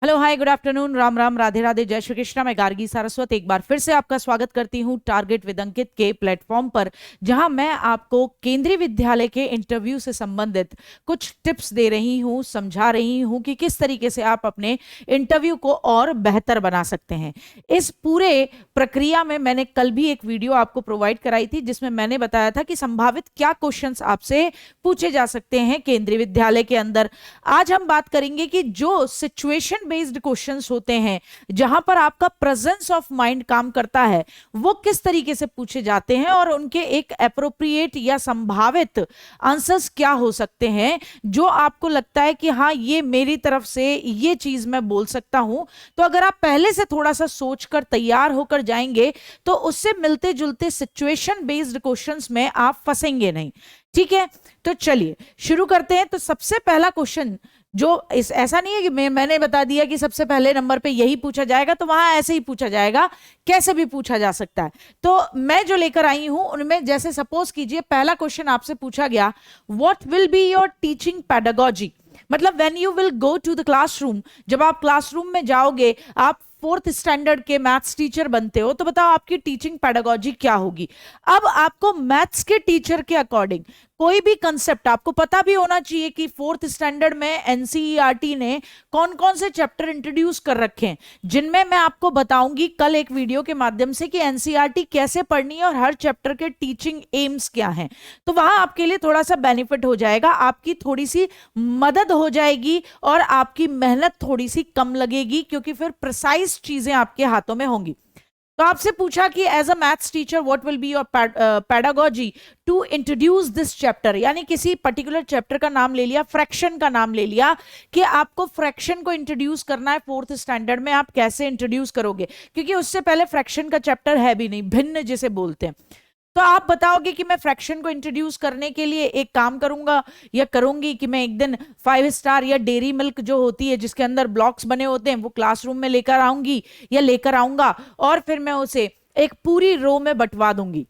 Hello, हाय, good afternoon, Ram Ram, Radhe Radhe, जय श्री कृष्णा। मैं गार्गी सारस्वत एक बार फिर से आपका स्वागत करती हूँ टारगेट विद अंकित के प्लेटफॉर्म पर, जहां मैं आपको केंद्रीय विद्यालय के इंटरव्यू से संबंधित कुछ टिप्स दे रही हूँ, समझा रही हूँ कि किस तरीके से आप अपने इंटरव्यू को और बेहतर बना सकते हैं। इस पूरे प्रक्रिया में मैंने कल भी एक वीडियो आपको प्रोवाइड कराई थी, जिसमें मैंने बताया था कि संभावित क्या क्वेश्चंस आपसे पूछे जा सकते हैं केंद्रीय विद्यालय के अंदर। आज हम बात करेंगे कि जो सिचुएशन बेस्ड क्वेश्चंस होते हैं, जहां पर आपका प्रेजेंस ऑफ माइंड काम करता है, वो किस तरीके से पूछे जाते हैं और उनके एक एप्रोप्रिएट या संभावित आंसर्स क्या हो सकते हैं, जो आपको लगता है कि हाँ, ये मेरी तरफ से ये चीज मैं बोल सकता हूं। तो अगर आप पहले से थोड़ा सा सोचकर तैयार होकर जाएंगे तो उससे मिलते जुलते सिचुएशन बेस्ड क्वेश्चंस में आप फंसेंगे नहीं। ठीक है, तो चलिए शुरू करते हैं। तो सबसे पहला क्वेश्चन जो ऐसा नहीं है कि मैंने बता दिया कि सबसे पहले नंबर पे यही पूछा जाएगा, तो वहां ऐसे ही पूछा जाएगा, कैसे भी पूछा जा सकता है। तो मैं जो लेकर आई हूं उनमें, जैसे सपोज कीजिए पहला क्वेश्चन आपसे पूछा गया, what will be your teaching pedagogy. मतलब when you will go to the classroom, जब आप क्लासरूम में जाओगे, आप फोर्थ स्टैंडर्ड के मैथ्स टीचर बनते हो, तो बताओ आपकी टीचिंग पेडागोजी क्या होगी। अब आपको मैथ्स के टीचर के अकॉर्डिंग कोई भी कंसेप्ट आपको पता भी होना चाहिए कि फोर्थ स्टैंडर्ड में एनसीईआरटी ने कौन कौन से चैप्टर इंट्रोड्यूस कर रखे हैं, जिनमें मैं आपको बताऊंगी कल एक वीडियो के माध्यम से कि एनसीईआरटी कैसे पढ़नी है और हर चैप्टर के टीचिंग एम्स क्या हैं। तो वहां आपके लिए थोड़ा सा बेनिफिट हो जाएगा, आपकी थोड़ी सी मदद हो जाएगी और आपकी मेहनत थोड़ी सी कम लगेगी, क्योंकि फिर प्रिसाइज चीजें आपके हाथों में होंगी। तो आपसे पूछा कि as a maths teacher what will be your pedagogy to introduce this chapter, यानी किसी पर्टिकुलर चैप्टर का नाम ले लिया, फ्रैक्शन का नाम ले लिया कि आपको फ्रैक्शन को इंट्रोड्यूस करना है फोर्थ स्टैंडर्ड में। आप कैसे इंट्रोड्यूस करोगे, क्योंकि उससे पहले फ्रैक्शन का चैप्टर है भी नहीं, भिन्न जिसे बोलते हैं। तो आप बताओगे कि मैं फ्रैक्शन को इंट्रोड्यूस करने के लिए एक काम करूंगा या करूंगी कि मैं एक दिन 5 स्टार या डेयरी मिल्क जो होती है, जिसके अंदर ब्लॉक्स बने होते हैं, वो क्लासरूम में लेकर आऊंगी या लेकर आऊंगा, और फिर मैं उसे एक पूरी रो में बंटवा दूंगी,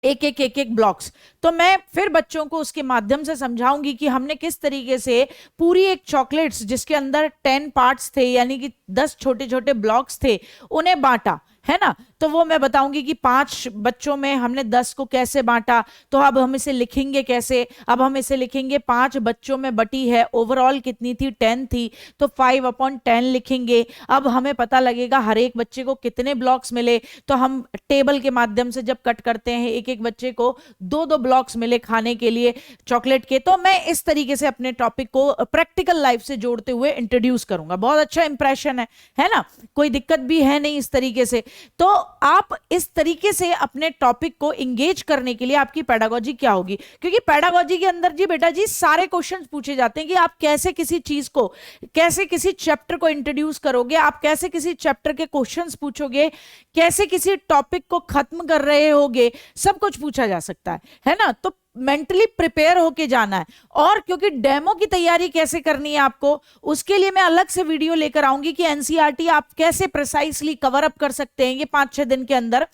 एक ब्लॉक्स। तो मैं फिर बच्चों को उसके माध्यम से समझाऊंगी कि हमने किस तरीके से पूरी एक चॉकलेट्स, जिसके अंदर 10 पार्ट्स थे, यानी कि 10 छोटे छोटे ब्लॉक्स थे, उन्हें बांटा है ना। तो वो मैं बताऊंगी कि 5 बच्चों में हमने 10 को कैसे बांटा। तो अब हम इसे लिखेंगे कैसे, अब हम इसे लिखेंगे 5 बच्चों में बटी है, ओवरऑल कितनी थी, 10 थी, तो 5/10 लिखेंगे। अब हमें पता लगेगा हर एक बच्चे को कितने ब्लॉक्स मिले, तो हम टेबल के माध्यम से जब कट करते हैं, एक एक बच्चे को 2-2 ब्लॉक्स मिले खाने के लिए चॉकलेट के। तो मैं इस तरीके से अपने टॉपिक को प्रैक्टिकल लाइफ से जोड़ते हुए इंट्रोड्यूस करूंगा। बहुत अच्छा इंप्रेशन है ना, कोई दिक्कत भी है नहीं इस तरीके से। तो आप इस तरीके से अपने टॉपिक को इंगेज करने के लिए आपकी पेडागोजी क्या होगी, क्योंकि पेडागोजी के अंदर जी बेटा जी सारे क्वेश्चंस पूछे जाते हैं कि आप कैसे किसी चीज को, कैसे किसी चैप्टर को इंट्रोड्यूस करोगे, आप कैसे किसी चैप्टर के क्वेश्चंस पूछोगे, कैसे किसी टॉपिक को खत्म कर रहे होगे, सब कुछ पूछा जा सकता है ना। तो मेंटली प्रिपेयर होके जाना है। और क्योंकि डेमो की तैयारी कैसे करनी है आपको, उसके लिए मैं अलग से वीडियो लेकर आऊंगी कि एनसीईआरटी आप कैसे प्रिसाइसली कवर अप कर सकते हैं ये 5-6 दिन के अंदर,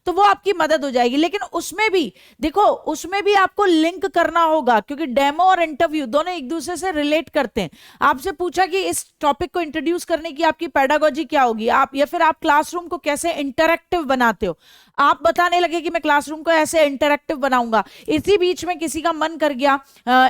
तो वो आपकी मदद हो जाएगी। लेकिन उसमें भी देखो, उसमें भी आपको लिंक करना होगा, क्योंकि डेमो और इंटरव्यू दोनों एक दूसरे से रिलेट करते हैं। आपसे पूछा कि इस टॉपिक को इंट्रोड्यूस करने की आपकी पेडागोजी क्या होगी, आप या फिर आप क्लासरूम को कैसे इंटरैक्टिव बनाते हो। आप बताने लगे कि मैं क्लासरूम को ऐसे इंटरैक्टिव बनाऊंगा, इसी बीच में किसी का मन कर गया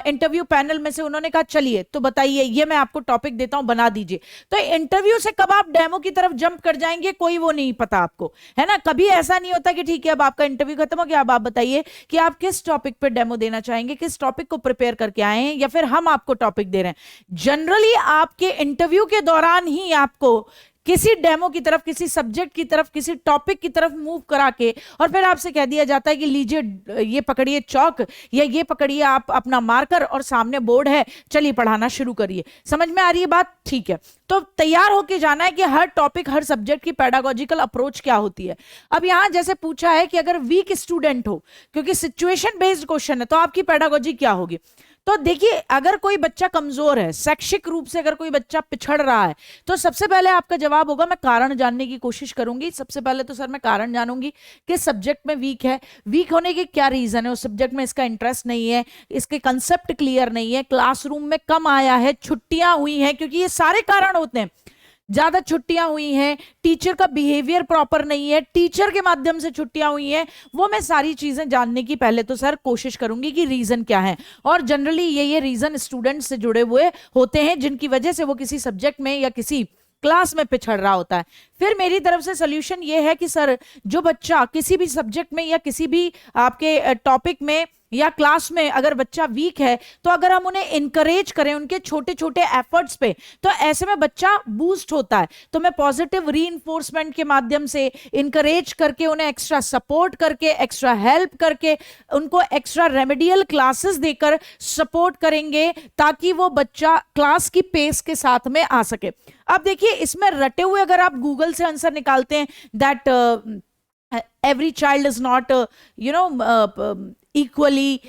इंटरव्यू पैनल में से, उन्होंने कहा चलिए तो बताइए, ये मैं आपको टॉपिक देता हूं, बना दीजिए। तो इंटरव्यू से कब आप डेमो की तरफ जंप कर जाएंगे, कोई वो नहीं पता आपको, है ना। कभी ऐसा नहीं होता कि ठीक है अब आपका इंटरव्यू खत्म हो गया, अब आप बताइए कि आप किस टॉपिक पे डेमो देना चाहेंगे, किस टॉपिक को प्रिपेयर करके आए हैं, या फिर हम आपको टॉपिक दे रहे हैं। जनरली आपके इंटरव्यू के दौरान ही आपको किसी डेमो की तरफ, किसी सब्जेक्ट की तरफ, किसी टॉपिक की तरफ मूव करा के, और फिर आपसे कह दिया जाता है कि लीजिए ये पकड़िए चौक, या ये पकड़िए आप अपना मार्कर, और सामने बोर्ड है, चलिए पढ़ाना शुरू करिए। समझ में आ रही है बात, ठीक है। तो तैयार होके जाना है कि हर टॉपिक, हर सब्जेक्ट की पेडागोजिकल अप्रोच क्या होती है। अब यहां जैसे पूछा है कि अगर वीक स्टूडेंट हो, क्योंकि सिचुएशन बेस्ड क्वेश्चन है, तो आपकी पेडागोजी क्या होगी। तो देखिए, अगर कोई बच्चा कमजोर है, शैक्षिक रूप से अगर कोई बच्चा पिछड़ रहा है, तो सबसे पहले आपका जवाब होगा, मैं कारण जानने की कोशिश करूंगी। सबसे पहले तो सर मैं कारण जानूंगी कि सब्जेक्ट में वीक है, वीक होने के क्या रीजन है, उस सब्जेक्ट में इसका इंटरेस्ट नहीं है, इसके कंसेप्ट क्लियर नहीं है, क्लासरूम में कम आया है, छुट्टियां हुई हैं, क्योंकि ये सारे कारण होते हैं। ज्यादा छुट्टियां हुई हैं, टीचर का बिहेवियर प्रॉपर नहीं है, टीचर के माध्यम से छुट्टियां हुई हैं, वो मैं सारी चीजें जानने की पहले तो सर कोशिश करूंगी कि रीजन क्या है। और जनरली ये रीजन स्टूडेंट्स से जुड़े हुए होते हैं जिनकी वजह से वो किसी सब्जेक्ट में या किसी क्लास में पिछड़ रहा होता है। फिर मेरी तरफ से सोल्यूशन ये है कि सर जो बच्चा किसी भी सब्जेक्ट में या किसी भी आपके टॉपिक में या क्लास में अगर बच्चा वीक है, तो अगर हम उन्हें इनकरेज करें उनके छोटे छोटे एफर्ट्स पे, तो ऐसे में बच्चा बूस्ट होता है। तो मैं पॉजिटिव रीइंफोर्समेंट के माध्यम से इनकरेज करके, उन्हें एक्स्ट्रा सपोर्ट करके, एक्स्ट्रा हेल्प करके, उनको एक्स्ट्रा रेमेडियल क्लासेस देकर सपोर्ट करेंगे ताकि वो बच्चा क्लास की पेस के साथ में आ सके। अब देखिए, इसमें रटे हुए अगर आप गूगल से आंसर निकालते हैं that every child is not equally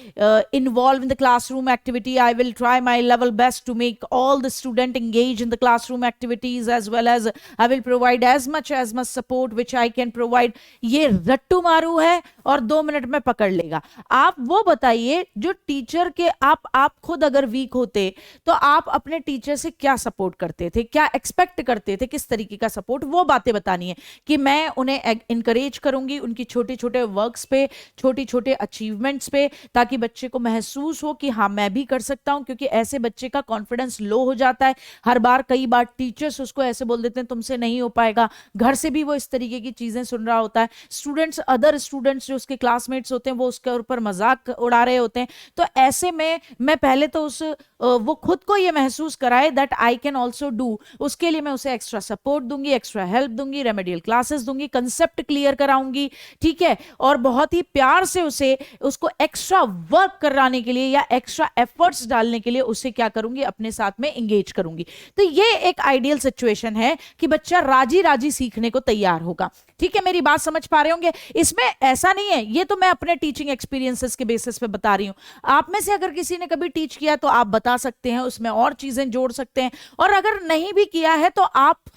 involved in the classroom activity. I will try my level best to make all the student engage in the classroom activities, as well as I will provide as much support which I can provide. ये रट्टू मारू है और 2 minute में पकड़ लेगा। आप वो बताइए जो टीचर के आप खुद अगर वीक होते तो आप अपने टीचर से क्या सपोर्ट करते थे, क्या एक्सपेक्ट करते थे, किस तरीके का सपोर्ट, वो बातें बतानी है कि मैं उन्हें इंकरेज करूंगी उनकी छोटे छोटे वर्क्स पे, छोटी छोटे अचीवमेंट्स पे, ताकि बच्चे को महसूस हो कि हाँ मैं भी कर सकता हूं। क्योंकि ऐसे बच्चे का कॉन्फिडेंस लो हो जाता है। कई बार टीचर्स उसको ऐसे बोल देते हैं तुमसे नहीं हो पाएगा, घर से भी वो इस तरीके की चीजें सुन रहा होता है, स्टूडेंट्स, अदर स्टूडेंट्स जो उसके क्लासमेट्स होते हैं वो उसके ऊपर मजाक उड़ा रहे होते हैं। तो ऐसे में मैं पहले तो वो खुद को ये महसूस कराए that I can also do, उसके लिए मैं उसे एक्स्ट्रा सपोर्ट दूंगी, एक्स्ट्रा हेल्प दूंगी, रेमेडियल क्लासेस दूंगी, कंसेप्ट क्लियर कराऊंगी, ठीक है, और बहुत ही प्यार से उसको एक्स्ट्रा वर्क कराने के लिए या एक्स्ट्रा एफर्ट्स डालने के लिए उसे क्या करूंगी, अपने साथ में एंगेज करूंगी। तो ये एक आइडियल सिचुएशन है कि बच्चा राजी राजी सीखने को तैयार होगा। ठीक है, मेरी बात समझ पा रहे होंगे। इसमें ऐसा नहीं है, ये तो मैं अपने टीचिंग एक्सपीरियंसेस के बेसिस पे बता रही हूं। आप में से अगर किसी ने कभी टीच किया तो आप बता सकते हैं, उसमें और चीजें जोड़ सकते हैं, और अगर नहीं भी किया है तो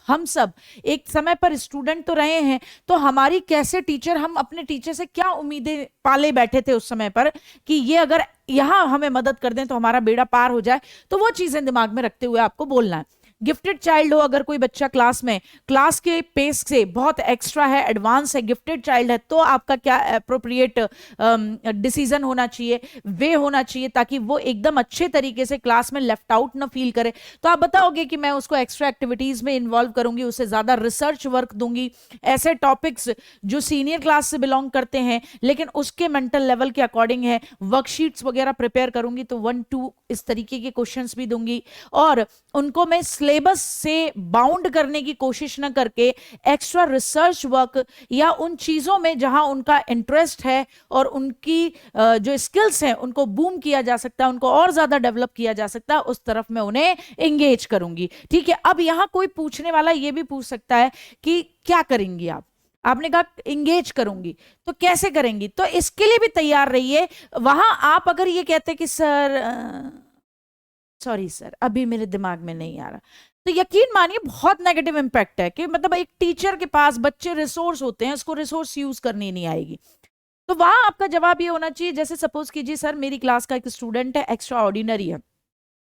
हम सब एक समय पर स्टूडेंट तो रहे हैं, तो हमारी कैसे टीचर, हम अपने टीचर से क्या उम्मीदें पाले बैठे थे उस समय पर कि ये अगर यहां हमें मदद कर दें तो हमारा बेड़ा पार हो जाए, तो वो चीजें दिमाग में रखते हुए आपको बोलना है। गिफ्टेड चाइल्ड हो, अगर कोई बच्चा क्लास में क्लास के पेस से बहुत एक्स्ट्रा है, एडवांस है, गिफ्टेड चाइल्ड है, तो आपका क्या अप्रोप्रिएट डिसीजन होना चाहिए, वे होना चाहिए, ताकि वो एकदम अच्छे तरीके से क्लास में लेफ्ट आउट ना फील करे। तो आप बताओगे कि मैं उसको एक्स्ट्रा एक्टिविटीज में इन्वॉल्व करूंगी, उसे ज्यादा रिसर्च वर्क दूंगी, ऐसे टॉपिक्स जो सीनियर क्लास से बिलोंग करते हैं लेकिन उसके मेंटल लेवल के अकॉर्डिंग है, वर्कशीट्स वगैरह प्रिपेयर करूंगी, तो 1-2 इस तरीके के क्वेश्चंस भी दूंगी, और उनको मैं सिलेबस से बाउंड करने की कोशिश ना करके एक्स्ट्रा रिसर्च वर्क या उन चीजों में जहां उनका इंटरेस्ट है और उनकी जो स्किल्स हैं उनको बूम किया जा सकता है, उनको और ज्यादा डेवलप किया जा सकता है, उस तरफ मैं उन्हें एंगेज करूंगी। ठीक है, अब यहां कोई पूछने वाला ये भी पूछ सकता है कि क्या करेंगी आप, आपने कहा इंगेज करूंगी, तो कैसे करेंगी, तो इसके लिए भी तैयार रहिए। वहां आप अगर ये कहते कि सर सॉरी सर अभी मेरे दिमाग में नहीं आ रहा, तो यकीन मानिए बहुत नेगेटिव इंपैक्ट है कि मतलब एक टीचर के पास बच्चे रिसोर्स होते हैं, उसको रिसोर्स यूज करनी नहीं आएगी। तो वहां आपका जवाब ये होना चाहिए, जैसे सपोज कीजिए सर मेरी क्लास का एक स्टूडेंट है, एक्स्ट्रा ऑर्डिनरी है,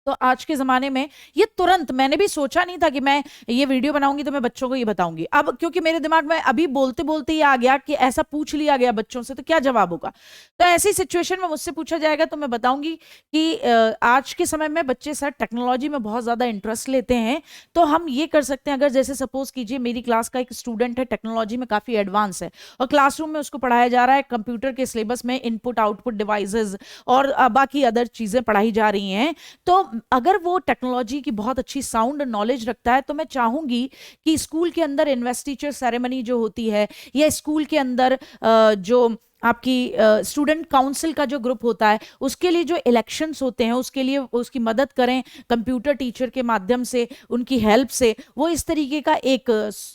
तो आज के जमाने में ये तुरंत, मैंने भी सोचा नहीं था कि मैं ये वीडियो बनाऊंगी तो मैं बच्चों को ये बताऊंगी, अब क्योंकि मेरे दिमाग में अभी बोलते बोलते ही आ गया कि ऐसा पूछ लिया गया बच्चों से तो क्या जवाब होगा। तो ऐसी सिचुएशन में मुझसे पूछा जाएगा तो मैं बताऊंगी कि आज के समय में बच्चे सर टेक्नोलॉजी में बहुत ज्यादा इंटरेस्ट लेते हैं, तो हम ये कर सकते हैं, अगर जैसे सपोज कीजिए मेरी क्लास का एक स्टूडेंट है, टेक्नोलॉजी में काफी एडवांस है और क्लासरूम में उसको पढ़ाया जा रहा है, कंप्यूटर के सिलेबस में इनपुट आउटपुट डिवाइसेस और बाकी अदर चीजें पढ़ाई जा रही हैं, तो अगर वो टेक्नोलॉजी की बहुत अच्छी साउंड नॉलेज रखता है, तो मैं चाहूंगी कि स्कूल के अंदर इन्वेस्टिचर सेरेमनी जो होती है, या स्कूल के अंदर जो आपकी स्टूडेंट काउंसिल का जो ग्रुप होता है, उसके लिए जो इलेक्शंस होते हैं उसके लिए उसकी मदद करें कंप्यूटर टीचर के माध्यम से, उनकी हेल्प से, वो इस तरीके का एक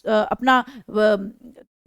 अपना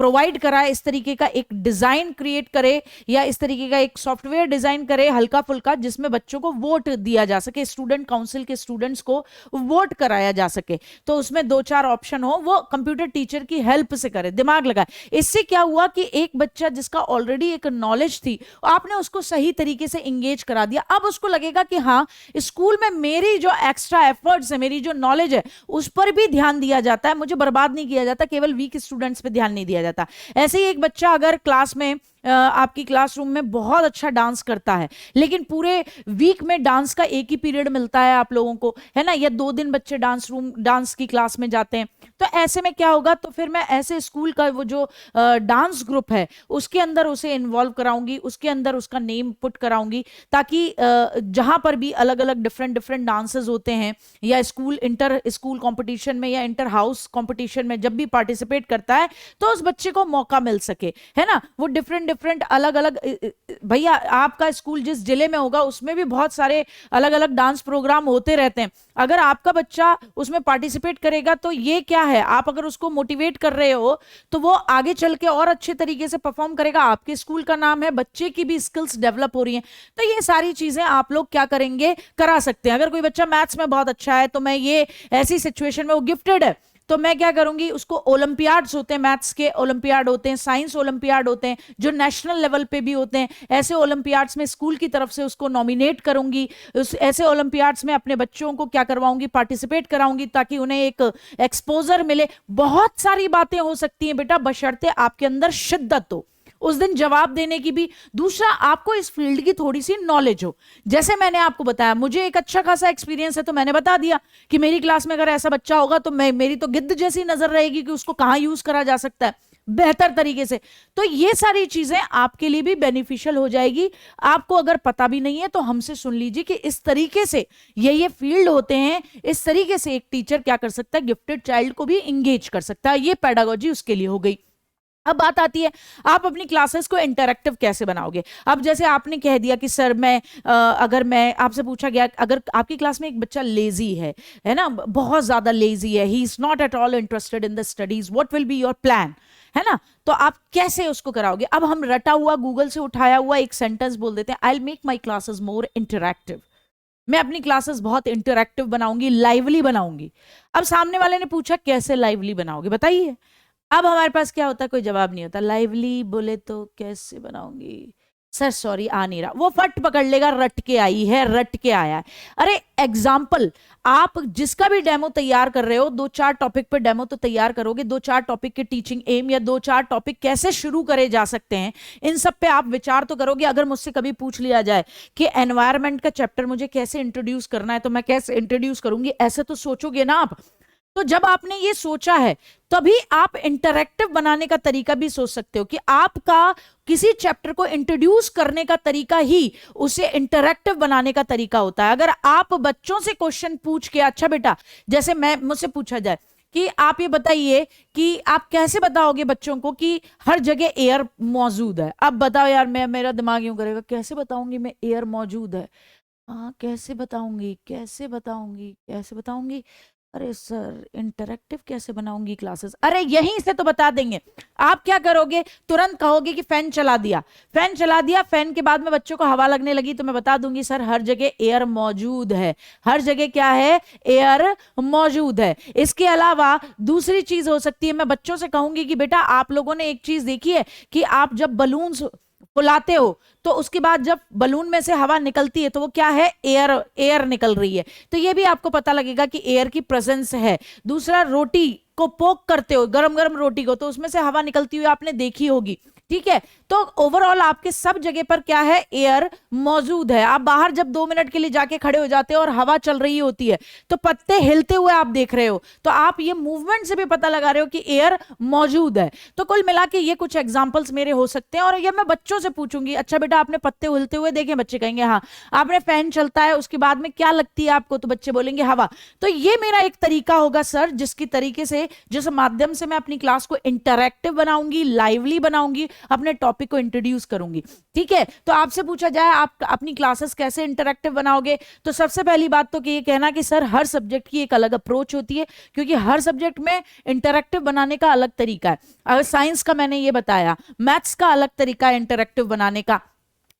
प्रोवाइड कराए, इस तरीके का एक डिजाइन क्रिएट करे या इस तरीके का एक सॉफ्टवेयर डिजाइन करे हल्का फुल्का, जिसमें बच्चों को वोट दिया जा सके, स्टूडेंट काउंसिल के स्टूडेंट्स को वोट कराया जा सके। तो उसमें 2-4 ऑप्शन हो, वो कंप्यूटर टीचर की हेल्प से करे, दिमाग लगाए। इससे क्या हुआ कि एक बच्चा जिसका ऑलरेडी एक नॉलेज थी, आपने उसको सही तरीके से इंगेज करा दिया। अब उसको लगेगा कि हाँ, स्कूल में मेरी जो एक्स्ट्रा एफर्ट्स है, मेरी जो नॉलेज है, उस पर भी ध्यान दिया जाता है, मुझे बर्बाद नहीं किया जाता, केवल वीक स्टूडेंट्स पे ध्यान नहीं दिया जाता। ऐसे ही एक बच्चा अगर क्लास में आपकी क्लासरूम में बहुत अच्छा डांस करता है, लेकिन पूरे वीक में डांस का एक ही पीरियड मिलता है आप लोगों को, है ना, या 2 दिन बच्चे डांस की क्लास में जाते हैं, तो ऐसे में क्या होगा, तो फिर मैं ऐसे स्कूल का वो जो डांस ग्रुप है उसके अंदर उसे इन्वॉल्व कराऊंगी, उसके अंदर उसका नेम पुट कराऊंगी, ताकि जहां पर भी अलग अलग डिफरेंट डिफरेंट डांसेस होते हैं, या स्कूल इंटर स्कूल कंपटीशन में या इंटर हाउस कंपटीशन में जब भी पार्टिसिपेट करता है, तो उस बच्चे को मौका मिल सके, है ना। वो डिफरेंट अलग अलग, भैया आपका स्कूल जिस जिले में होगा उसमें भी बहुत सारे अलग अलग डांस प्रोग्राम होते रहते हैं। अगर आपका बच्चा उसमें पार्टिसिपेट करेगा तो ये क्या है, आप अगर उसको मोटिवेट कर रहे हो तो वो आगे चल के और अच्छे तरीके से परफॉर्म करेगा, आपके स्कूल का नाम है, बच्चे की भी स्किल्स डेवलप हो रही हैं। तो ये सारी चीजें आप लोग क्या करेंगे, करा सकते हैं। अगर कोई बच्चा मैथ्स में बहुत अच्छा है, तो मैं ये ऐसी सिचुएशन में, वो गिफ्टेड है, तो मैं क्या करूंगी, उसको ओलंपियाड्स होते हैं, मैथ्स के ओलंपियाड होते हैं, साइंस ओलंपियाड होते हैं, जो नेशनल लेवल पे भी होते हैं, ऐसे ओलंपियाड्स में स्कूल की तरफ से उसको नॉमिनेट करूंगी। ऐसे ओलंपियाड्स में अपने बच्चों को क्या करवाऊंगी, पार्टिसिपेट कराऊंगी, ताकि उन्हें एक एक्सपोजर मिले। बहुत सारी बातें हो सकती हैं बेटा, बशर्ते आपके अंदर शिद्दत हो उस दिन जवाब देने की भी। दूसरा, आपको इस फील्ड की थोड़ी सी नॉलेज हो। जैसे मैंने आपको बताया, मुझे एक अच्छा खासा एक्सपीरियंस है, तो मैंने बता दिया कि मेरी क्लास में अगर ऐसा बच्चा होगा तो मेरी तो गिद्ध जैसी नजर रहेगी कि उसको कहां यूज करा जा सकता है बेहतर तरीके से। तो ये सारी चीजें आपके लिए भी बेनिफिशियल हो जाएगी। आपको अगर पता भी नहीं है तो हमसे सुन लीजिए कि इस तरीके से ये फील्ड होते हैं, इस तरीके से एक टीचर क्या कर सकता है, गिफ्टेड चाइल्ड को भी इंगेज कर सकता है। ये पेडागोजी उसके लिए हो गई। अब बात आती है, आप अपनी क्लासेस को इंटरैक्टिव कैसे बनाओगे। अब जैसे आपने कह दिया कि सर अगर मैं आपसे पूछा गया, अगर आपकी क्लास में एक बच्चा लेजी है ना, बहुत ज्यादा लेजी है, he is not at all interested in the studies, what will be your plan, है ना, तो आप कैसे उसको कराओगे। अब हम रटा हुआ गूगल से उठाया हुआ एक सेंटेंस बोल देते हैं, I will make my classes more interactive. मैं अपनी क्लासेस बहुत इंटरैक्टिव बनाऊंगी, लाइवली बनाऊंगी। अब सामने वाले ने पूछा कैसे लाइवली बनाओगे, बताइए। अब हमारे पास क्या होता है, कोई जवाब नहीं होता। लाइवली बोले तो कैसे बनाऊंगी सर, सॉरी आ नहीं रहा। वो फट पकड़ लेगा, रट के आई है, रट के आया है। अरे एग्जाम्पल, आप जिसका भी डेमो तैयार कर रहे हो, 2-4 टॉपिक पे डेमो तो तैयार करोगे, 2-4 टॉपिक के टीचिंग एम या 2-4 टॉपिक कैसे शुरू करे जा सकते हैं, इन सब पे आप विचार तो करोगे। अगर मुझसे कभी पूछ लिया जाए कि एनवायरमेंट का चैप्टर मुझे कैसे इंट्रोड्यूस करना है, तो मैं कैसे इंट्रोड्यूस करूंगी, ऐसे तो सोचोगे ना आप। तो जब आपने ये सोचा है, तभी आप इंटरैक्टिव बनाने का तरीका भी सोच सकते हो कि आपका किसी चैप्टर को इंट्रोड्यूस करने का तरीका ही उसे इंटरैक्टिव बनाने का तरीका होता है। अगर आप बच्चों से क्वेश्चन पूछ के, अच्छा बेटा, जैसे मुझसे पूछा जाए कि आप ये बताइए कि आप कैसे बताओगे बच्चों को कि हर जगह एयर मौजूद है। अब बताओ यार, मेरा दिमाग यूं करेगा, कैसे बताऊंगी मैं एयर मौजूद है, हाँ कैसे बताऊंगी, कैसे बताऊंगी, कैसे बताऊंगी, अरे सर इंटरैक्टिव कैसे बनाऊंगी क्लासेस। अरे यहीं से तो बता देंगे। आप क्या करोगे, तुरंत कहोगे कि फैन चला दिया, फैन चला दिया, फैन के बाद में बच्चों को हवा लगने लगी, तो मैं बता दूंगी सर हर जगह एयर मौजूद है, हर जगह क्या है, एयर मौजूद है। इसके अलावा दूसरी चीज हो सकती है, मैं बच्चों से कहूंगी कि बेटा आप लोगों ने एक चीज देखी है कि आप जब बलून्स फुलाते हो तो उसके बाद जब बलून में से हवा निकलती है तो वो क्या है, एयर निकल रही है। तो ये भी आपको पता लगेगा कि एयर की प्रेजेंस है। दूसरा, रोटी को पोक करते हो, गरम गरम रोटी को, तो उसमें से हवा निकलती हुई आपने देखी होगी, ठीक है। तो ओवरऑल आपके सब जगह पर क्या है, एयर मौजूद है। आप बाहर जब 2 मिनट के लिए जाके खड़े हो जाते हो और हवा चल रही होती है, तो पत्ते हिलते हुए आप देख रहे हो, तो आप ये मूवमेंट से भी पता लगा रहे हो कि एयर मौजूद है। तो कुल मिला के ये कुछ एग्जांपल्स मेरे हो सकते हैं। और ये मैं बच्चों से पूछूंगी, अच्छा बेटा आपने पत्ते हिलते हुए देखे, बच्चे कहेंगे हाँ। आपने फैन चलता है, उसके बाद में क्या लगती है आपको, तो बच्चे बोलेंगे हवा। तो ये मेरा एक तरीका होगा सर, जिसकी तरीके से, जिस माध्यम से मैं अपनी क्लास को इंटरैक्टिव बनाऊंगी, लाइवली बनाऊंगी, अपने टॉपिक को इंट्रोड्यूस करूंगी। ठीक है, तो आपसे पूछा जाए आप अपनी क्लासेस कैसे इंटरेक्टिव बनाओगे, तो सबसे पहली बात तो ये कहना कि सर हर सब्जेक्ट की एक अलग अप्रोच होती है, क्योंकि हर सब्जेक्ट में इंटरेक्टिव बनाने का अलग तरीका है। अगर साइंस का मैंने ये बताया, मैथ्स का अलग तरीका है इंटरेक्टिव बनाने का।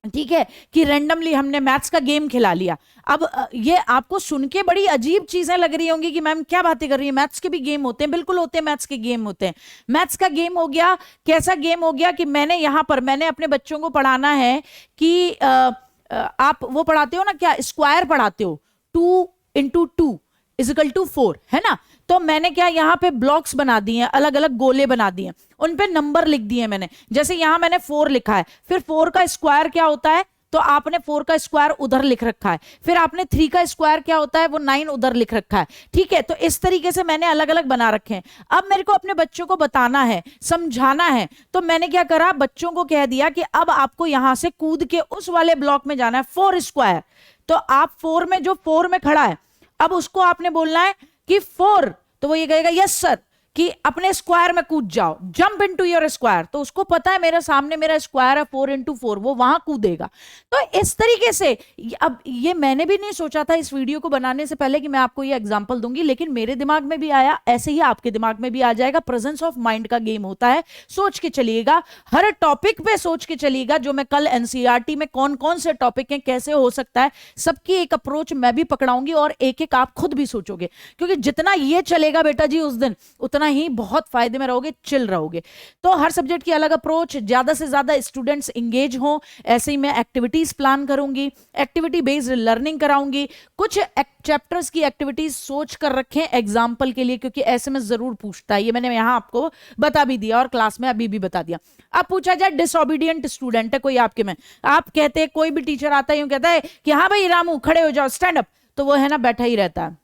ठीक है, कि रैंडमली हमने मैथ्स का गेम खिला लिया। अब ये आपको सुन के बड़ी अजीब चीजें लग रही होंगी कि मैम क्या बातें कर रही है, मैथ्स के भी गेम होते हैं। बिल्कुल होते हैं, मैथ्स के गेम होते हैं। मैथ्स का गेम हो गया, कैसा गेम हो गया कि मैंने अपने बच्चों को पढ़ाना है कि आप वो पढ़ाते हो ना, क्या स्क्वायर पढ़ाते हो, 2 × 2 = 4, है ना। तो मैंने क्या यहाँ पे ब्लॉक्स बना दिए हैं, अलग अलग गोले बना दिए हैं, उन पे नंबर लिख दिए मैंने। जैसे यहाँ मैंने 4 लिखा है, फिर 4 का स्क्वायर क्या होता है, तो आपने 4 का स्क्वायर उधर लिख रखा है। फिर आपने 3 का स्क्वायर क्या होता है, वो 9 उधर लिख रखा है। ठीक है, तो इस तरीके से मैंने अलग अलग बना रखे हैं। अब मेरे को अपने बच्चों को बताना है, समझाना है, तो मैंने क्या करा, बच्चों को कह दिया कि अब आपको यहां से कूद के उस वाले ब्लॉक में जाना है, 4 स्क्वायर। तो आप 4 में, जो 4 में खड़ा है, अब उसको आपने बोलना है कि 4, तो वो ये कहेगा यस सर, कि अपने स्क्वायर में कूद जाओ, जंप इनटू योर स्क्वायर। तो उसको पता है मेरे सामने मेरा स्क्वायर है 4 × 4, वो वहां कूदेगा। तो इस तरीके से, अब ये मैंने भी नहीं सोचा था इस वीडियो को बनाने से पहले कि मैं आपको ये एग्जांपल दूंगी, लेकिन मेरे दिमाग में भी आया, ऐसे ही आपके दिमाग में भी आ जाएगा। प्रेजेंस ऑफ माइंड का गेम होता है, सोच के चलिएगा, हर टॉपिक पे सोच के चलिएगा। जो मैं कल एनसीईआरटी में कौन कौन से टॉपिक हैं, कैसे हो सकता है, सबकी एक अप्रोच मैं भी पकड़ाऊंगी और एक एक आप खुद भी सोचोगे, क्योंकि जितना ये चलेगा बेटा जी उस दिन, उतना ही बहुत फायदे में रहोगे, चिल रहोगे। तो हर सब्जेक्ट की अलग अप्रोच, ज्यादा से ज्यादा स्टूडेंट्स इंगेज हों, ऐसे ही मैं एक्टिविटीज प्लान करूंगी, एक्टिविटी बेस्ड लर्निंग कराऊंगी। कुछ चैप्टर्स की एक्टिविटीज सोच कर रखें एग्जाम्पल के लिए, क्योंकि ऐसे में जरूर पूछता है। ये मैंने यहां आपको बता भी दिया और क्लास में अभी भी बता दिया। अब पूछा जाए डिसओबीडियंट स्टूडेंट है कोई आपके में, आप कहते हैं, कोई भी टीचर आता है यूं कहता है कि हाँ भाई रामू खड़े हो जाओ, स्टैंड अप, तो वो है ना बैठा ही रहता है।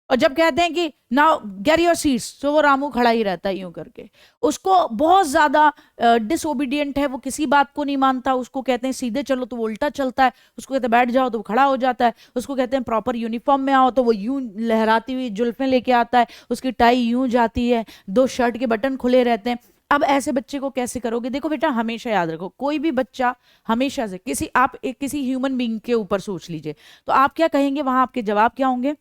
और जब कहते हैं कि नाउ गेट योर सीट्स, तो वो रामू खड़ा ही रहता है यूं करके। उसको बहुत ज्यादा डिसओबीडियंट है, वो किसी बात को नहीं मानता। उसको कहते हैं सीधे चलो, तो वो उल्टा चलता है। उसको कहते हैं बैठ जाओ, तो वो खड़ा हो जाता है। उसको कहते हैं प्रॉपर यूनिफॉर्म में आओ, तो वो यूं लहराती हुई जुल्फें लेके आता है। उसकी टाई यूं जाती है, 2 शर्ट के बटन खुले रहते हैं। अब ऐसे बच्चे को कैसे करोगे? देखो बेटा, हमेशा याद रखो, कोई भी बच्चा हमेशा से किसी ह्यूमन बीइंग के ऊपर सोच लीजिए, तो आप क्या कहेंगे, वहां आपके जवाब क्या होंगे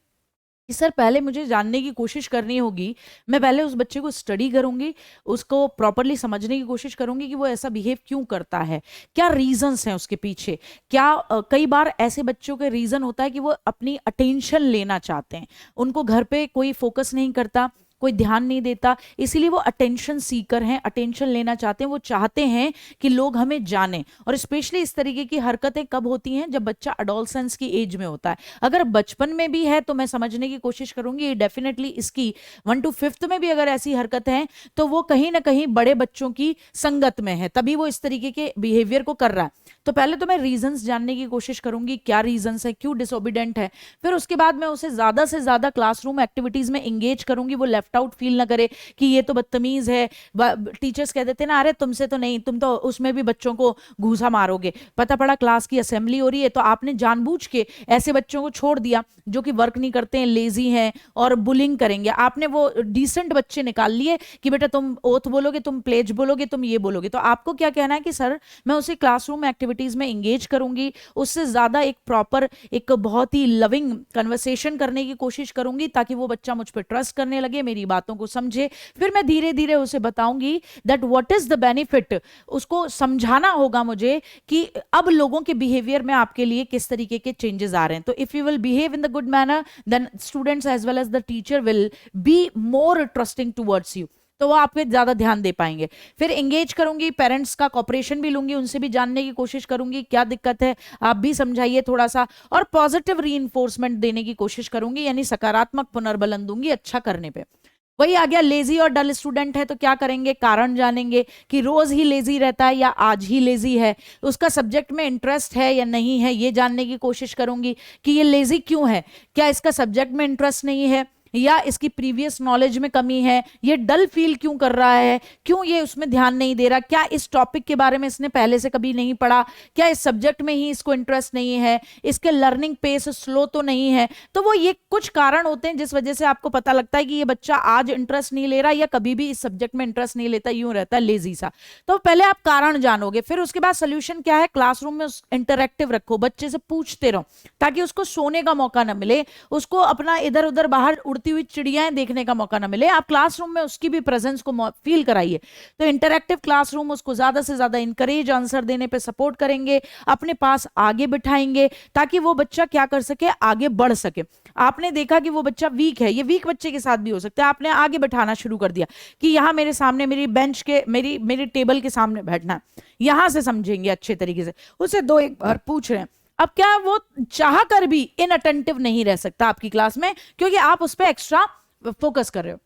कि सर पहले मुझे जानने की कोशिश करनी होगी, मैं पहले उस बच्चे को स्टडी करूंगी, उसको प्रॉपरली समझने की कोशिश करूंगी कि वो ऐसा बिहेव क्यों करता है, क्या रीजंस हैं उसके पीछे। क्या कई बार ऐसे बच्चों के रीजन होता है कि वो अपनी अटेंशन लेना चाहते हैं, उनको घर पे कोई फोकस नहीं करता, कोई ध्यान नहीं देता, इसीलिए वो अटेंशन सीकर हैं, अटेंशन लेना चाहते हैं। वो चाहते हैं कि लोग हमें जानें। और स्पेशली इस तरीके की हरकतें कब होती हैं, जब बच्चा अडोलसेंस की एज में होता है। अगर बचपन में भी है तो मैं समझने की कोशिश करूंगी, डेफिनेटली इसकी 1 to 5th में भी अगर ऐसी हरकत है तो वो कहीं ना कहीं बड़े बच्चों की संगत में है, तभी वो इस तरीके के बिहेवियर को कर रहा है। तो पहले तो मैं रीजंस जानने की कोशिश करूंगी, क्या रीजंस है, क्यों डिसोबीडेंट है। फिर उसके बाद मैं उसे ज्यादा से ज्यादा क्लासरूम एक्टिविटीज में इंगेज करूंगी, वो लेफ्ट आउट फील ना करे कि ये तो बदतमीज है। टीचर्स कह देते ना, अरे तुमसे तो नहीं, तुम तो उसमें भी बच्चों को घूसा मारोगे। पता पड़ा क्लास की असेंबली हो रही है, तो आपने जानबूझ के ऐसे बच्चों को छोड़ दिया जो कि वर्क नहीं करते हैं, लेजी हैं और बुलिंग करेंगे। आपने वो डिसेंट बच्चे निकाल लिए कि बेटा तुम ओथ बोलोगे, तुम प्लेज बोलोगे, तुम ये बोलोगे। तो आपको क्या कहना है कि सर मैं उसे क्लासरूम एक्टिविटीज में इंगेज करूंगी, उससे ज्यादा एक प्रॉपर, एक बहुत ही लविंग कन्वर्सेशन करने की कोशिश करूंगी, ताकि वो बच्चा मुझ पर ट्रस्ट करने लगे, मेरी बातों को समझे। फिर मैं धीरे धीरे उसे बताऊंगी that what is the benefit. उसको समझाना होगा मुझे कि अब लोगों के बिहेवियर में आपके लिए किस तरीके के चेंजेस आ रहे हैं। तो if you will behave in the good manner, then students as well as the teacher will be more trusting towards you, तो वो आप पे ज्यादा ध्यान दे पाएंगे। फिर एंगेज करूंगी, पेरेंट्स का कॉपरेशन भी लूंगी, उनसे भी जानने की कोशिश करूंगी क्या दिक्कत है, आप भी समझाइए थोड़ा सा। और पॉजिटिव रीइंफोर्समेंट देने की कोशिश करूंगी, यानी सकारात्मक पुनर्बलन दूंगी अच्छा करने पे। वही आ गया, लेजी और डल स्टूडेंट है तो क्या करेंगे, कारण जानेंगे कि रोज ही लेजी रहता है या आज ही लेजी है, उसका सब्जेक्ट में इंटरेस्ट है या नहीं है, ये जानने की कोशिश करूंगी कि ये लेजी क्यों है, क्या इसका सब्जेक्ट में इंटरेस्ट नहीं है, या इसकी प्रीवियस नॉलेज में कमी है, ये डल फील क्यों कर रहा है, क्यों ये उसमें ध्यान नहीं दे रहा, क्या इस टॉपिक के बारे में इसने पहले से कभी नहीं पढ़ा, क्या इस सब्जेक्ट में ही इसको इंटरेस्ट नहीं है, इसके लर्निंग पेस स्लो तो नहीं है। तो वो ये कुछ कारण होते हैं जिस वजह से आपको पता लगता है कि ये बच्चा आज इंटरेस्ट नहीं ले रहा या कभी भी इस सब्जेक्ट में इंटरेस्ट नहीं लेता, यूं रहता है लेजी सा। तो पहले आप कारण जानोगे, फिर उसके बाद सोल्यूशन क्या है, क्लासरूम में इंटरैक्टिव रखो, बच्चे से पूछते रहो ताकि उसको सोने का मौका ना मिले, उसको अपना इधर उधर बाहर उड़ती हुई चिड़ियाएं देखने का मौका ना मिले, आप क्लासरूम में उसकी भी प्रेजेंस को फील कराइए। तो इंटरैक्टिव क्लासरूम, उसको ज्यादा से ज्यादा इंकरेज, आंसर देने पे सपोर्ट करेंगे, अपने पास आगे बिठाएंगे ताकि वो बच्चा क्या कर सके, आगे बढ़ सके। आपने देखा कि वो बच्चा वीक है, ये वीक बच्चे के साथ भी हो सकता है, आपने आगे बैठाना शुरू कर दिया कि यहाँ मेरे सामने मेरी बेंच के मेरी टेबल के सामने बैठना, यहां से समझेंगे अच्छे तरीके से, उसे दो एक बार पूछ रहे हैं। अब क्या वो चाह कर भी इनअटेंटिव नहीं रह सकता आपकी क्लास में, क्योंकि आप उस पर एक्स्ट्रा फोकस कर रहे हो।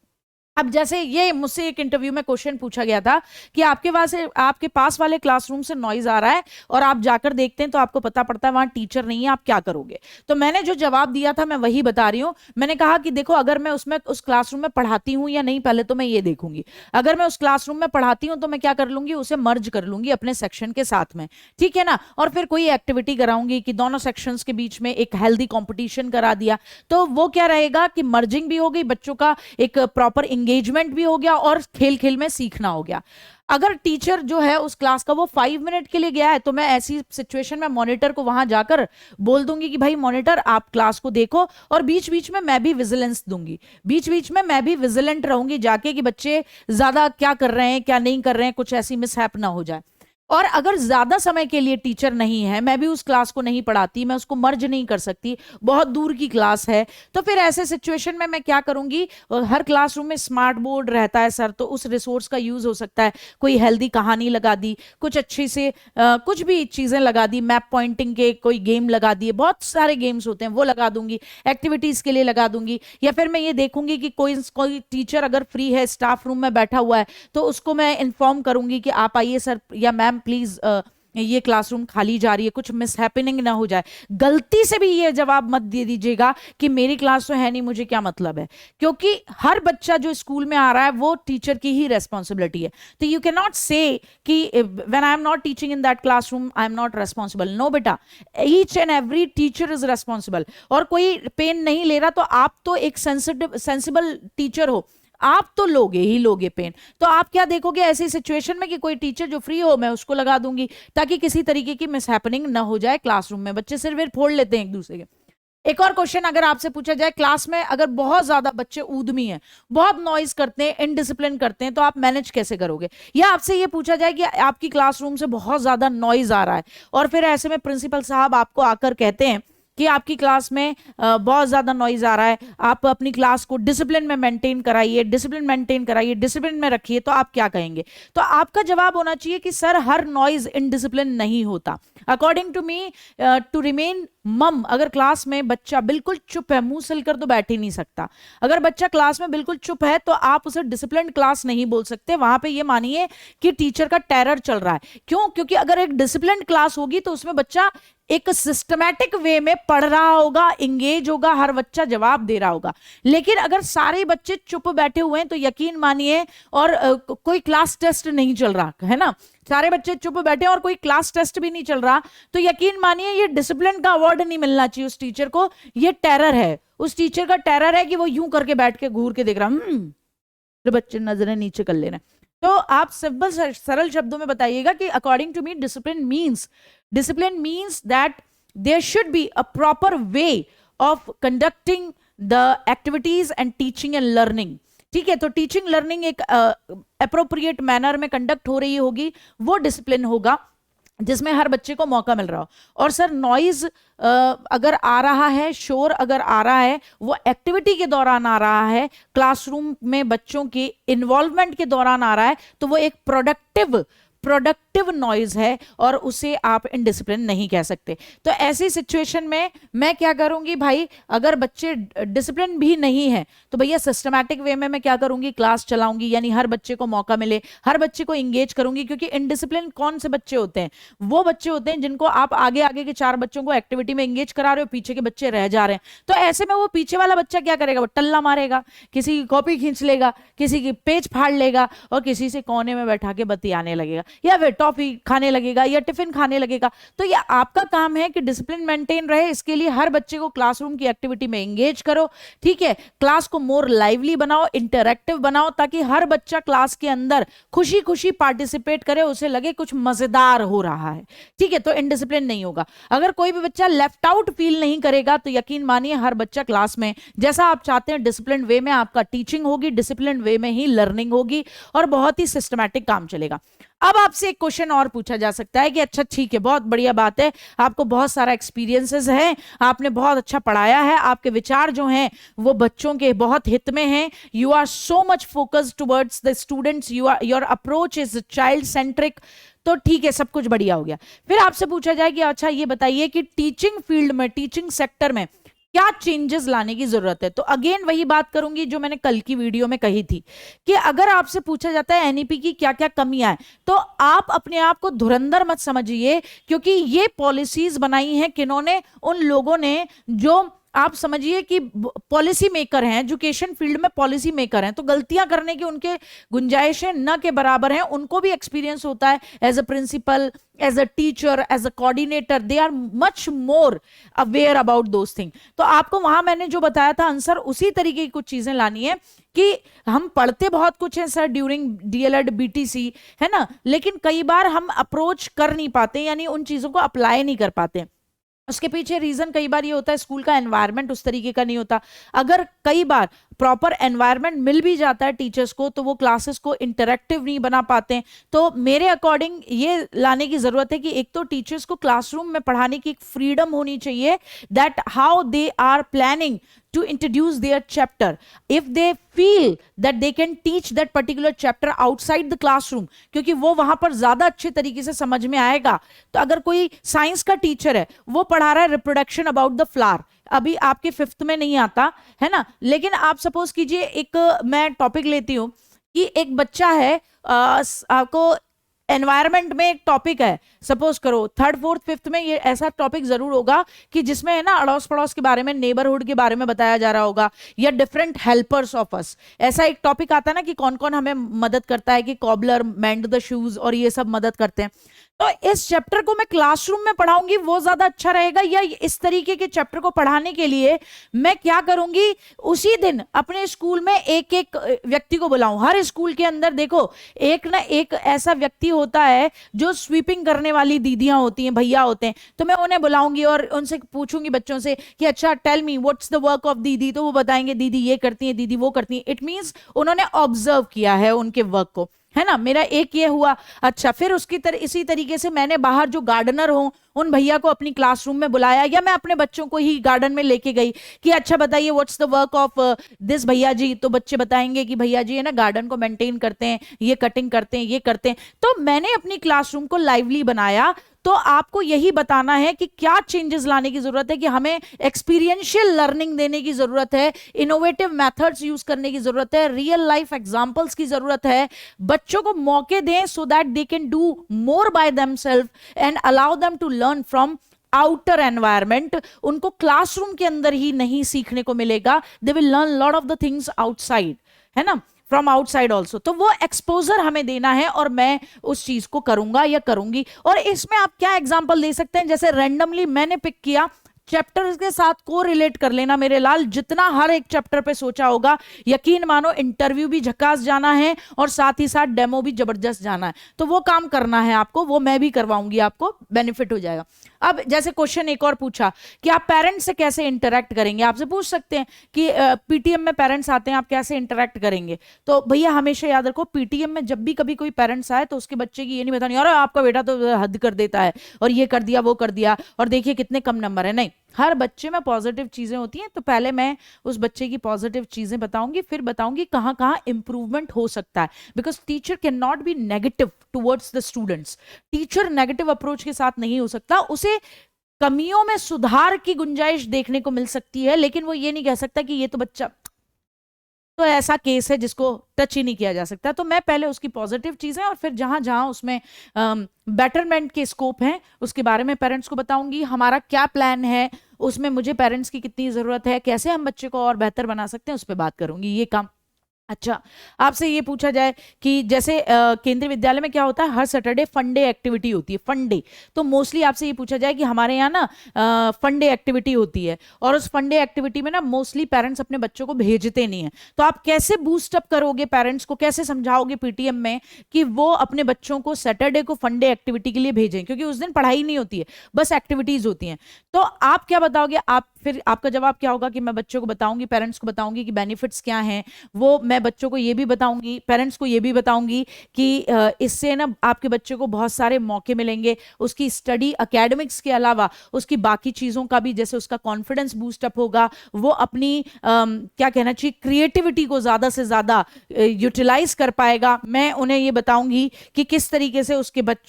अब जैसे ये मुझसे एक इंटरव्यू में क्वेश्चन पूछा गया था कि आपके पास वाले क्लासरूम से नॉइज आ रहा है और आप जाकर देखते हैं तो आपको पता पड़ता है वहां टीचर नहीं है, आप क्या करोगे। तो मैंने जो जवाब दिया था मैं वही बता रही हूं। मैंने कहा कि देखो, अगर मैं उस क्लासरूम में पढ़ाती हूं या नहीं, पहले तो मैं ये देखूंगी। अगर मैं उस क्लासरूम में पढ़ाती हूं तो मैं क्या कर लूंगी, उसे मर्ज कर लूंगी अपने सेक्शन के साथ में, ठीक है ना। और फिर कोई एक्टिविटी कराऊंगी कि दोनों सेक्शंस के बीच में एक हेल्दी कंपटीशन करा दिया, तो वो क्या रहेगा कि मर्जिंग भी हो गई, बच्चों का एक प्रॉपर एंगेजमेंट भी हो गया और खेल खेल में सीखना हो गया। अगर टीचर जो है उस क्लास का वो 5 मिनट के लिए गया है तो मैं ऐसी सिचुएशन में मॉनिटर को वहां जाकर बोल दूंगी कि भाई मॉनिटर, आप क्लास को देखो, और बीच बीच में मैं भी विजिलेंस दूंगी, बीच बीच में मैं भी विजिलेंट रहूंगी जाके कि बच्चे ज्यादा क्या कर रहे हैं क्या नहीं कर रहे हैं, कुछ ऐसी मिसहैप ना हो जाए। और अगर ज्यादा समय के लिए टीचर नहीं है, मैं भी उस क्लास को नहीं पढ़ाती, मैं उसको मर्ज नहीं कर सकती, बहुत दूर की क्लास है, तो फिर ऐसे सिचुएशन में मैं क्या करूंगी, हर क्लासरूम में स्मार्ट बोर्ड रहता है सर, तो उस रिसोर्स का यूज हो सकता है, कोई हेल्दी कहानी लगा दी, कुछ अच्छी से कुछ भी चीजें लगा दी, मैप पॉइंटिंग के कोई गेम लगा दिए, बहुत सारे गेम्स होते हैं वो लगा दूंगी, एक्टिविटीज के लिए लगा दूंगी। या फिर मैं ये देखूंगी कि कोई टीचर अगर फ्री है, स्टाफ रूम में बैठा हुआ है, तो उसको मैं इन्फॉर्म करूंगी कि आप आइए सर या मैम प्लीज, ये क्लासरूम खाली जा रही है, कुछ मिस हैपनिंग ना हो जाए। गलती से भी ये जवाब मत दे दीजिएगा कि मेरी क्लास तो है नहीं, मुझे क्या मतलब है, क्योंकि हर बच्चा जो स्कूल में आ रहा है वो टीचर की ही रेस्पॉन्सिबिलिटी है। तो यू कैन नॉट से कि when I am not teaching in that classroom I am not responsible. No बेटा, each and every teacher is responsible. और कोई पेन नहीं ले रहा तो आप तो एक सेंसिबल टीचर हो, आप तो लोगे ही लोगे पेन। तो आप क्या देखोगे ऐसी सिचुएशन में कि कोई टीचर जो फ्री हो मैं उसको लगा दूंगी ताकि किसी तरीके की मिसहैपनिंग ना हो जाए क्लासरूम में। बच्चे सिर फिर फोड़ लेते हैं एक दूसरे के। एक और क्वेश्चन अगर आपसे पूछा जाए, क्लास में अगर बहुत ज्यादा बच्चे ऊधमी हैं, बहुत नॉइज करते हैं, इनडिसिप्लिन करते हैं, तो आप मैनेज कैसे करोगे। या आपसे ये पूछा जाए कि आपकी क्लासरूम से बहुत ज्यादा नॉइज आ रहा है और फिर ऐसे में प्रिंसिपल साहब आपको आकर कहते हैं कि आपकी क्लास में बहुत ज्यादा नॉइज आ रहा है, आप अपनी क्लास को डिसिप्लिन में मेंटेन कराइए, डिसिप्लिन में रखिए, तो आप क्या कहेंगे। तो आपका जवाब होना चाहिए कि सर हर नॉइज इनडिसिप्लिन नहीं होता। According to me, to remain mum, अगर क्लास में बच्चा बिल्कुल चुप है, मुंह सिलकर तो बैठ ही नहीं सकता, अगर बच्चा क्लास में बिल्कुल चुप है तो आप उसे डिसिप्लिन क्लास नहीं बोल सकते। वहां पे ये मानिए कि टीचर का टेरर चल रहा है। क्यों? क्योंकि अगर एक डिसिप्लिन क्लास होगी तो उसमें बच्चा एक सिस्टमैटिक वे में पढ़ रहा होगा, इंगेज होगा, हर बच्चा जवाब दे रहा होगा। लेकिन अगर सारे बच्चे चुप बैठे हुए हैं तो यकीन मानिए, और कोई क्लास टेस्ट नहीं चल रहा है ना, सारे बच्चे चुप बैठे और कोई क्लास टेस्ट भी नहीं चल रहा, तो यकीन मानिए ये डिसिप्लिन का अवार्ड नहीं मिलना चाहिए उस टीचर को, ये टेरर है। उस टीचर का टेरर है कि वो यूं करके बैठ के घूर के देख रहा, तो बच्चे नजरें नीचे कर ले रहे हैं। तो आप सिंपल सरल शब्दों में बताइएगा कि according to me discipline means that there should be a proper way of conducting the activities and teaching and learning. ठीक है, तो टीचिंग लर्निंग एक अप्रोप्रिएट मैनर में कंडक्ट हो रही होगी, वो डिसिप्लिन होगा जिसमें हर बच्चे को मौका मिल रहा हो। और सर नॉइज अगर आ रहा है, शोर अगर आ रहा है, वो एक्टिविटी के दौरान आ रहा है, क्लासरूम में बच्चों के इन्वॉल्वमेंट के दौरान आ रहा है, तो वो एक प्रोडक्टिव प्रोडक्टिव नॉइज है और उसे आप इनडिसिप्लिन नहीं कह सकते। तो ऐसी सिचुएशन में मैं क्या करूंगी भाई, अगर बच्चे डिसिप्लिन भी नहीं है तो भैया सिस्टमैटिक वे में मैं क्या करूंगी, क्लास चलाऊंगी, यानी हर बच्चे को मौका मिले, हर बच्चे को इंगेज करूंगी। क्योंकि इनडिसिप्लिन कौन से बच्चे होते हैं, वो बच्चे होते हैं जिनको आप आगे आगे के 4 बच्चों को एक्टिविटी में इंगेज करा रहे हो, पीछे के बच्चे रह जा रहे हैं। तो ऐसे में वो पीछे वाला बच्चा क्या करेगा, वो टल्ला मारेगा, किसी की कॉपी खींच लेगा, किसी की पेज फाड़ लेगा और किसी से कोने में बैठा के बतियाने लगेगा, या फिर टॉफी खाने लगेगा या टिफिन खाने लगेगा। तो ये आपका काम है कि डिसिप्लिन मेंटेन रहे, इसके लिए हर बच्चे को क्लासरूम की एक्टिविटी में एंगेज करो, ठीक है। क्लास को मोर लाइवली बनाओ, इंटरैक्टिव बनाओ, ताकि हर बच्चा क्लास के अंदर खुशी खुशी पार्टिसिपेट करे, उसे लगे कुछ मजेदार हो रहा है, ठीक है। तो इनडिसिप्लिन नहीं होगा। अगर कोई भी बच्चा लेफ्ट आउट फील नहीं करेगा तो यकीन मानिए हर बच्चा क्लास में जैसा आप चाहते हैं डिसिप्लिन वे में आपका टीचिंग होगी, डिसिप्लिन वे में ही लर्निंग होगी और बहुत ही सिस्टमैटिक काम चलेगा। अब आपसे एक क्वेश्चन और पूछा जा सकता है कि अच्छा ठीक है, बहुत बढ़िया बात है, आपको बहुत सारा एक्सपीरियंसेस है, आपने बहुत अच्छा पढ़ाया है, आपके विचार जो हैं वो बच्चों के बहुत हित में हैं, you are so much focused towards the students, your approach is child centric. तो ठीक है, सब कुछ बढ़िया हो गया। फिर आपसे पूछा जाए कि अच्छा ये बताइए कि टीचिंग फील्ड में, टीचिंग सेक्टर में क्या चेंजेस लाने की जरूरत है। तो अगेन वही बात करूंगी जो मैंने कल की वीडियो में कही थी कि अगर आपसे पूछा जाता है एनईपी की क्या क्या कमियां हैं, तो आप अपने आप को धुरंधर मत समझिए, क्योंकि ये पॉलिसीज बनाई हैं किन्होंने, उन लोगों ने जो आप समझिए कि पॉलिसी मेकर हैं, एजुकेशन फील्ड में पॉलिसी मेकर हैं। तो गलतियां करने की उनके गुंजाइशें न के बराबर हैं, उनको भी एक्सपीरियंस होता है as a principal, as a teacher, as a coordinator, they are much more aware about those thing. तो आपको वहां मैंने जो बताया था आंसर, उसी तरीके की कुछ चीजें लानी है कि हम पढ़ते बहुत कुछ है सर ड्यूरिंग डीएलएड बीटीसी, है ना, लेकिन कई बार हम अप्रोच कर नहीं पाते, यानी उन चीजों को अप्लाई नहीं कर पाते। उसके पीछे रीजन कई बार ये होता है स्कूल का एनवायरनमेंट उस तरीके का नहीं होता। अगर कई बार प्रॉपर एनवायरनमेंट मिल भी जाता है टीचर्स को तो वो क्लासेस को इंटरैक्टिव नहीं बना पाते। तो मेरे अकॉर्डिंग ये लाने की जरूरत है कि एक तो टीचर्स को क्लासरूम में पढ़ाने की एक फ्रीडम होनी चाहिए, that how they are planning to introduce their chapter. If they feel that they can teach that particular chapter outside the classroom, क्योंकि वो वहां पर ज्यादा अच्छे तरीके से समझ में आएगा। तो अगर कोई साइंस का टीचर है, वो पढ़ा रहा है रिप्रोडक्शन अबाउट द फ्लावर, अभी आपके 5th में नहीं आता है ना, लेकिन आप सपोज कीजिए एक मैं टॉपिक लेती हूं कि एक बच्चा है, आपको एनवायरनमेंट में एक टॉपिक है, सपोज करो 3rd 4th 5th में ये ऐसा टॉपिक जरूर होगा कि जिसमें है ना अड़ोस पड़ोस के बारे में, नेबरहुड के बारे में बताया जा रहा होगा, या डिफरेंट हेल्पर्स ऑफ अस, ऐसा एक टॉपिक आता है ना कि कौन कौन हमें मदद करता है, कि कॉबलर मेंड द शूज और ये सब मदद करते हैं। तो इस चैप्टर को मैं क्लासरूम में पढ़ाऊंगी वो ज्यादा अच्छा रहेगा, या इस तरीके के चैप्टर को पढ़ाने के लिए मैं क्या करूंगी, उसी दिन अपने स्कूल में एक एक व्यक्ति को बुलाऊं। हर स्कूल के अंदर देखो एक ना एक ऐसा व्यक्ति होता है जो स्वीपिंग करने वाली दीदियां होती हैं, भैया होते हैं, तो मैं उन्हें बुलाऊंगी और उनसे पूछूंगी बच्चों से कि अच्छा tell me what's the work of didi, तो वो बताएंगे दीदी ये करती है, दीदी वो करती है। इट मींस उन्होंने ऑब्जर्व किया है उनके वर्क को, है ना। मेरा एक ये हुआ। अच्छा, फिर उसकी इसी तरीके से मैंने बाहर जो गार्डनर हो उन भैया को अपनी क्लासरूम में बुलाया, या मैं अपने बच्चों को ही गार्डन में लेके गई कि अच्छा बताइए what's the work of this भैया जी, तो बच्चे बताएंगे कि भैया जी है ना गार्डन को मेंटेन करते हैं, ये कटिंग करते हैं, ये करते हैं। तो मैंने अपनी क्लासरूम को लाइवली बनाया। तो आपको यही बताना है कि क्या चेंजेस लाने की जरूरत है, कि हमें एक्सपीरियंशियल लर्निंग देने की जरूरत है, इनोवेटिव मेथड्स यूज करने की जरूरत है, रियल लाइफ एग्जांपल्स की जरूरत है। बच्चों को मौके दें so that they can do more by themselves and allow them to learn from outer environment. उनको क्लासरूम के अंदर ही नहीं सीखने को मिलेगा, they will learn lot of the things outside, है ना, फ्रॉम आउटसाइड ऑल्सो। तो वो एक्सपोजर हमें देना है और मैं उस चीज को करूंगा या करूंगी। और इसमें आप क्या एग्जांपल दे सकते हैं, जैसे रैंडमली मैंने पिक किया, चैप्टर्स के साथ को रिलेट कर लेना मेरे लाल, जितना हर एक चैप्टर पे सोचा होगा, यकीन मानो इंटरव्यू भी झकास जाना है और साथ ही साथ डेमो भी जबरदस्त जाना है। तो वो काम करना है आपको, वो मैं भी करवाऊंगी, आपको बेनिफिट हो जाएगा। अब जैसे क्वेश्चन एक और पूछा कि आप पेरेंट्स से कैसे इंटरेक्ट करेंगे, आपसे पूछ सकते हैं कि पीटीएम में पेरेंट्स आते हैं, आप कैसे इंटरेक्ट करेंगे। तो भैया हमेशा याद रखो, पीटीएम में जब भी कभी कोई पेरेंट्स आए तो उसके बच्चे की ये नहीं बतानी अरे आपका बेटा तो हद कर देता है और ये कर दिया वो कर दिया और देखिए कितने कम नंबर है, नहीं। हर बच्चे में पॉजिटिव चीजें होती हैं, तो पहले मैं उस बच्चे की पॉजिटिव चीजें बताऊंगी, फिर बताऊंगी कहाँ कहाँ इंप्रूवमेंट हो सकता है, because teacher can not be negative towards the students. Teacher negative approach के साथ नहीं हो सकता, उसे कमियों में सुधार की गुंजाइश देखने को मिल सकती है, लेकिन वो ये नहीं कह सकता कि ये तो बच्चा तो ऐसा केस है जिसको टच ही नहीं किया जा सकता। तो मैं पहले उसकी पॉजिटिव चीजें और फिर जहां जहां उसमें बेटरमेंट के स्कोप हैं उसके बारे में पेरेंट्स को बताऊंगी, हमारा क्या प्लान है, उसमें मुझे पेरेंट्स की कितनी जरूरत है, कैसे हम बच्चे को और बेहतर बना सकते हैं, उस पर बात करूंगी ये काम। अच्छा, आपसे ये पूछा जाए कि जैसे केंद्रीय विद्यालय में क्या होता है, हर सैटरडे फन डे एक्टिविटी होती है, फन डे। तो मोस्टली आपसे ये पूछा जाए कि हमारे यहाँ ना फन डे एक्टिविटी होती है, और उस फन डे एक्टिविटी में ना मोस्टली पेरेंट्स अपने बच्चों को भेजते नहीं है। तो आप कैसे बूस्ट अप करोगे पेरेंट्स को, कैसे समझाओगे पीटीएम में कि वो अपने बच्चों को सैटरडे को फन डे एक्टिविटी के लिए भेजें, क्योंकि उस दिन पढ़ाई नहीं होती है, बस एक्टिविटीज होती हैं। तो आप क्या बताओगे, आप फिर आपका जवाब क्या होगा कि मैं बच्चों को बताऊंगी, पेरेंट्स को बताऊंगी कि बेनिफिट्स क्या हैं, वो मैं बच्चों को ये भी बताऊंगी, पेरेंट्स को ये भी बताऊंगी कि इससे ना आपके बच्चे को बहुत सारे मौके मिलेंगे, उसकी स्टडी एकेडमिक्स के अलावा उसकी बाकी चीज़ों का भी, जैसे उसका कॉन्फिडेंस बूस्ट अप होगा, वो अपनी क्या कहना चाहिए क्रिएटिविटी को ज़्यादा से ज़्यादा यूटिलाइज कर पाएगा। मैं उन्हें ये बताऊंगी कि किस तरीके से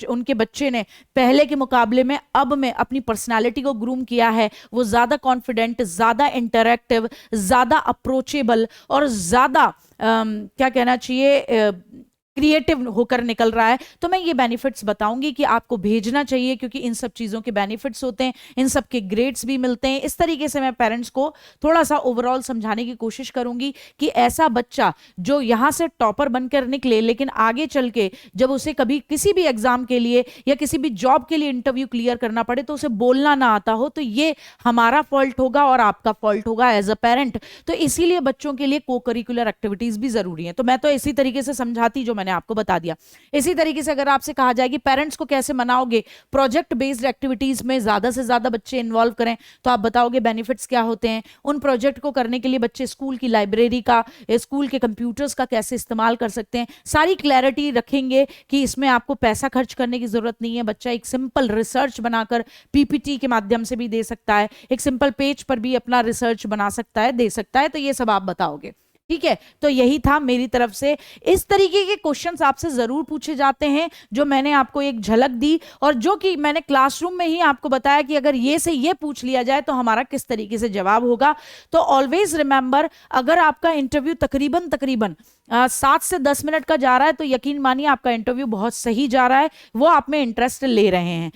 उनके बच्चे ने पहले के मुकाबले में अब में अपनी पर्सनैलिटी को ग्रूम किया है, वो ज़्यादा कॉन्फिडेंट, ज़्यादा इंटरैक्टिव, ज़्यादा अप्रोचेबल और ज़्यादा क्या कहना चाहिए क्रिएटिव होकर निकल रहा है। तो मैं ये बेनिफिट्स बताऊंगी कि आपको भेजना चाहिए, क्योंकि इन सब चीज़ों के बेनिफिट्स होते हैं, इन सब के ग्रेड्स भी मिलते हैं। इस तरीके से मैं पेरेंट्स को थोड़ा सा ओवरऑल समझाने की कोशिश करूंगी कि ऐसा बच्चा जो यहाँ से टॉपर बनकर निकले, लेकिन आगे चल के जब उसे कभी किसी भी एग्जाम के लिए या किसी भी जॉब के लिए इंटरव्यू क्लियर करना पड़े तो उसे बोलना ना आता हो, तो ये हमारा फॉल्ट होगा और आपका फॉल्ट होगा एज अ पेरेंट। तो इसीलिए बच्चों के लिए को करिकुलर एक्टिविटीज भी जरूरी है। तो मैं तो इसी तरीके से समझाती जो मैंने आपको बता दिया। इसी तरीके से अगर आपसे कहा जाए कि पेरेंट्स को कैसे मनाओगे प्रोजेक्ट बेस्ड एक्टिविटीज में ज्यादा से ज्यादा बच्चे इन्वॉल्व करें, तो आप बताओगे बेनिफिट्स क्या होते हैं। उन प्रोजेक्ट को करने के लिए बच्चे स्कूल की लाइब्रेरी का, स्कूल के कंप्यूटर्स का कैसे इस्तेमाल कर सकते हैं, सारी क्लैरिटी रखेंगे कि इसमें आपको पैसा खर्च करने की जरूरत नहीं है। बच्चा एक सिंपल रिसर्च बनाकर पीपीटी के माध्यम से भी दे सकता है, एक सिंपल पेज पर भी अपना रिसर्च बना सकता है, दे सकता है। तो ये सब आप बताओगे, ठीक है। तो यही था मेरी तरफ से। इस तरीके के क्वेश्चंस आपसे जरूर पूछे जाते हैं, जो मैंने आपको एक झलक दी और जो कि मैंने क्लासरूम में ही आपको बताया कि अगर ये से ये पूछ लिया जाए तो हमारा किस तरीके से जवाब होगा। तो ऑलवेज रिमेंबर, अगर आपका इंटरव्यू तकरीबन 7 से 10 मिनट का जा रहा है तो यकीन मानिए आपका इंटरव्यू बहुत सही जा रहा है, वो आप में इंटरेस्ट ले रहे हैं।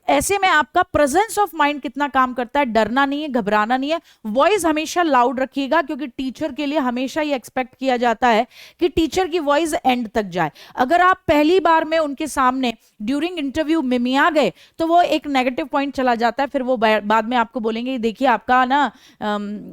ऐसे में आपका प्रेजेंस ऑफ माइंड कितना काम करता है, डरना नहीं है, घबराना नहीं है। वॉइस हमेशा लाउड रखिएगा, क्योंकि टीचर के लिए हमेशा ये एक्सपेक्ट किया जाता है कि टीचर की वॉइस एंड तक जाए। अगर आप पहली बार में उनके सामने ड्यूरिंग इंटरव्यू मिमिया गए तो वो एक नेगेटिव पॉइंट चला जाता है, फिर वो बाद में आपको बोलेंगे देखिए आपका ना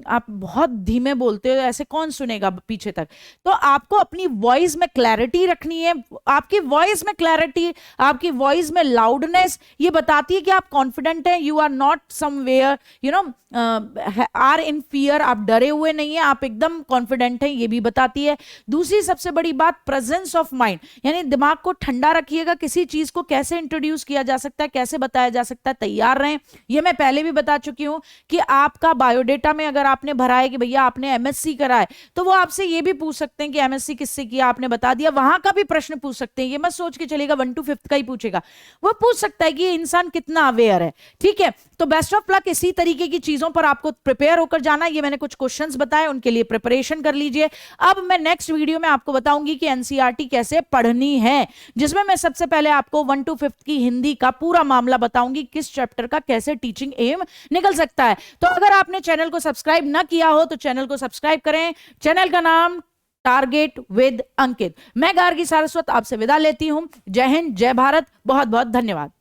आप बहुत धीमे बोलते हो, ऐसे कौन सुनेगा पीछे तक। तो आपको अपनी वॉइस में क्लैरिटी रखनी है। आपकी वॉइस में क्लैरिटी, आपकी वॉइस में लाउडनेस ये बताती है कि आप कॉन्फिडेंट हैं, you are not somewhere you know are in fear, आप डरे हुए नहीं है, आप एकदम कॉन्फिडेंट हैं, ये भी बताती है। दूसरी सबसे बड़ी बात प्रेजेंस ऑफ माइंड, यानी दिमाग को ठंडा रखिएगा, किसी चीज को कैसे इंट्रोड्यूस किया जा सकता है, कैसे बताया जा सकता है, तैयार रहें। ये मैं पहले भी बता चुकी हूं कि आपका बायोडेटा में अगर आपने भरा है कि भैया आपने एमएससी करा है, तो वो आपसे ये भी पूछ सकते हैं कि एमएससी किससे किया, आपने बता दिया, वहां का भी प्रश्न पूछ सकते हैं। ये मत सोच के चलेगा 1 to 5th का ही पूछेगा, वो पूछ सकता है कि ये इंसान कितना अवेयर है, ठीक है। तो बेस्ट ऑफ लक, इसी तरीके की चीजों पर आपको प्रिपेयर होकर जाना। ये मैंने कुछ क्वेश्चंस बताए, उनके लिए प्रिपरेशन कर लीजिए। अब मैं नेक्स्ट वीडियो में आपको बताऊंगी कि एनसीईआरटी कैसे पढ़नी है, जिसमें मैं सबसे पहले आपको 1 to 5th की हिंदी का पूरा मामला बताऊंगी, किस चैप्टर का कैसे टीचिंग एम निकल सकता है। तो अगर आपने चैनल को सब्सक्राइब ना किया हो तो चैनल को सब्सक्राइब करें। चैनल का नाम टारगेट विद अंकित। मैं गार्गी सारस्वत आपसे विदा लेती हूं। जय हिंद, जय भारत, बहुत बहुत धन्यवाद।